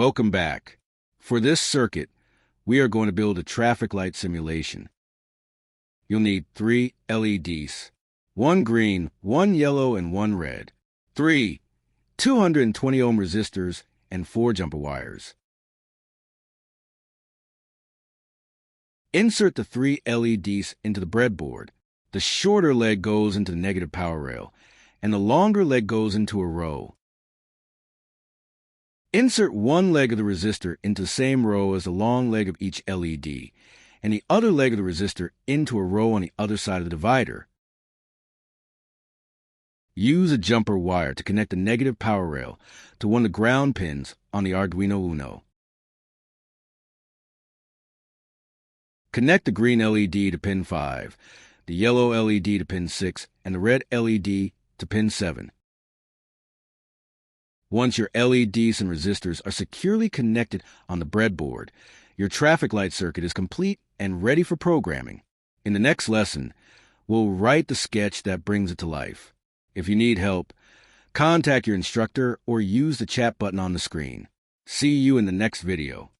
Welcome back. For this circuit, we are going to build a traffic light simulation. You'll need 3 LEDs, 1 green, 1 yellow, and 1 red. 3 220 ohm resistors and 4 jumper wires. Insert the 3 LEDs into the breadboard. The shorter leg goes into the negative power rail, and the longer leg goes into a row. Insert one leg of the resistor into the same row as the long leg of each LED, and the other leg of the resistor into a row on the other side of the divider. Use a jumper wire to connect the negative power rail to one of the ground pins on the Arduino UNO. Connect the green LED to pin 5, the yellow LED to pin 6, and the red LED to pin 7. Once your LEDs and resistors are securely connected on the breadboard, your traffic light circuit is complete and ready for programming. In the next lesson, we'll write the sketch that brings it to life. If you need help, contact your instructor or use the chat button on the screen. See you in the next video.